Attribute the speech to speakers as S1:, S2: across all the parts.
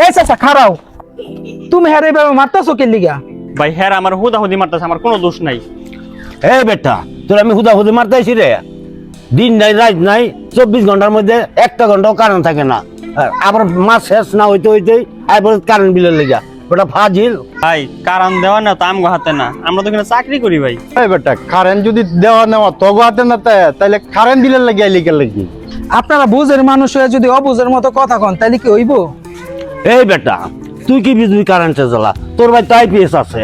S1: এই চাচা খারাও, তুমি হ্যাঁ এইভাবে মারতেছো কে লিগা?
S2: ভাই হ্যাঁ আমার হুদাহুদি মারতেছে, আমার কোনো দোষ নাই।
S3: এ বেটা, তোর আমি হুদাহুদি মারতেছি রে? দিন নাই রাত নাই, 24 ঘন্টার মধ্যে 1টা ঘন্টাও কারেন্ট থাকে না। আবার মাছ শেষ না হইতে হইতেই আবার কারেন্ট বিলের লেগা ওটা ফাজিল।
S2: ভাই কারণ দেওয়া না তো আমগো হাতে না, আমরা তো এখানে চাকরি করি ভাই।
S4: এই বেটা, কারেন্ট যদি দেওয়া নেওয়া তগো হাতে না তাহলে কারেন্ট দিলে লাগে লিখে লাগি।
S1: আপনারা বুঝের মানুষ হয়ে যদি অবুঝের মতো কথা কন তাহলে কি হইব?
S3: এই বেটা, তুই কি বুঝবি কারেন্টে জ্বালা? তোর ভাই তো IPS আছে,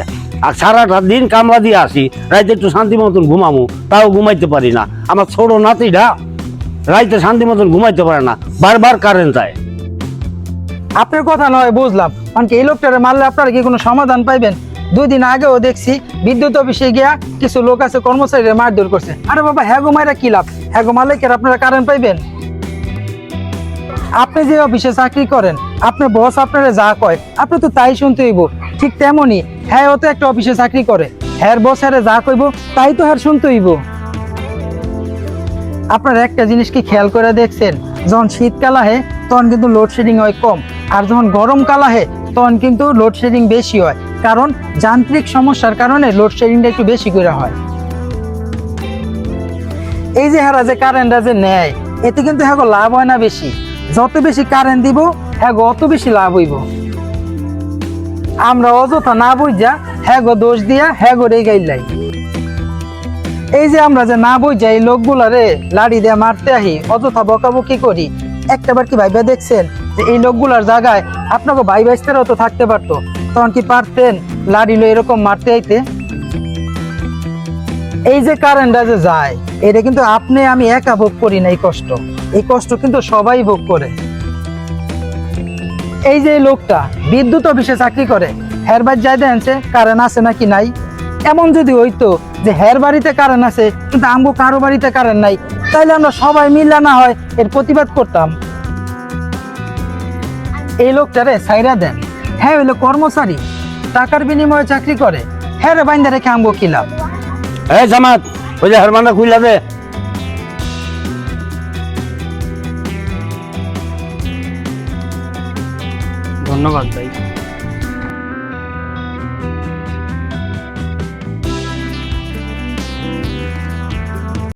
S3: আর সারাটা দিন কামলা দিয়ে আসি, রাইতে একটু শান্তি মতন ঘুমামু, তাও ঘুমাইতে পারি না। আমার ছোট নাতিটা রাইতে শান্তি মতন ঘুমাইতে পারে না, বারবার কারেন্ট যায়।
S1: আপনার কথা নয় বুঝলাম, কারণ কি এই লোকটারে মারলে আপনারা কি কোনো সমাধান পাইবেন? 2 দিন আগেও দেখছি বিদ্যুৎ অফিসে গিয়া কিছু লোক আছে কর্মচারীরা মারধর করছে। আরে বাবা, হ্যাগো মাইরা কি লাভ? হ্যাগো মারলে কি আর আপনারা কারেন্ট পাইবেন? আপনি যে অফিসে চাকরি করেন, আপনার বস আপনারা যা কয় আপনি তো তাই শুনতে হইব। ঠিক তেমনই হ্যাঁ, ও তো একটা অফিসে চাকরি করে, হ্যার বস হ্যারে যা কইব তাই তো হ্যার শুনতে হইব। আপনারা একটা জিনিস কি খেয়াল করে দেখছেন? যখন শীতকাল আহে তখন কিন্তু লোডশেডিং হয় কম, আর যখন গরমকাল আহে তখন কিন্তু লোডশেডিং বেশি হয়, কারণ যান্ত্রিক সমস্যার কারণে লোডশেডিংটা একটু বেশি করে হয়। এই যে হারা যে কারেন্টটা যে নেয়, এতে কিন্তু হ্যাঁ লাভ হয় না বেশি। যত বেশি কারেন্ট দিব হ্যাঁ অত বেশি লাভ হইব। আমরা অযথা না বুঝা হ্যাঁ দোষ দিয়া হ্যাঁ রেগাইলাই। এই যে আমরা যে না বুঝা এই লোকগুলা রে লাড়ি দিয়ে মারতে আহি, অযথা বকাবকি করি, একটাবার কি ভাইবা দেখছেন যে এই লোকগুলার জায়গায় আপনাকে ভাই ভাইস্তারাও তো থাকতে পারতো? তখন কি পারতেন লাড়ি লো এরকম মারতে আইতে? এই যে কারেন্টটা যে যায়, এটা কিন্তু আপনি আমি একা ভোগ করি না। এই কষ্ট কিন্তু সবাই ভোগ করে। এই যে লোকটা বিদ্যুৎ অফিসে চাকরি করে, হের বাড়ি যাই দেখছে কারেন্ট আছে নাকি নাই। এমন যদি হইতো যে হের বাড়িতে কারেন্ট আছে কিন্তু আমগো কারো বাড়িতে কারেন্ট নাই, তাইলে আমরা সবাই মিলে না হয় এর প্রতিবাদ করতাম। এই লোকটারে সাইরা দেন, হ্যাঁ হইলো কর্মচারী, টাকার বিনিময়ে চাকরি করে, হ্যাঁ রে বাইন্দা রেখে আমগো কি লাভ?
S3: এই জামাত, ওই যে হারমানটা খুইলা দে।
S2: ধন্যবাদ ভাই।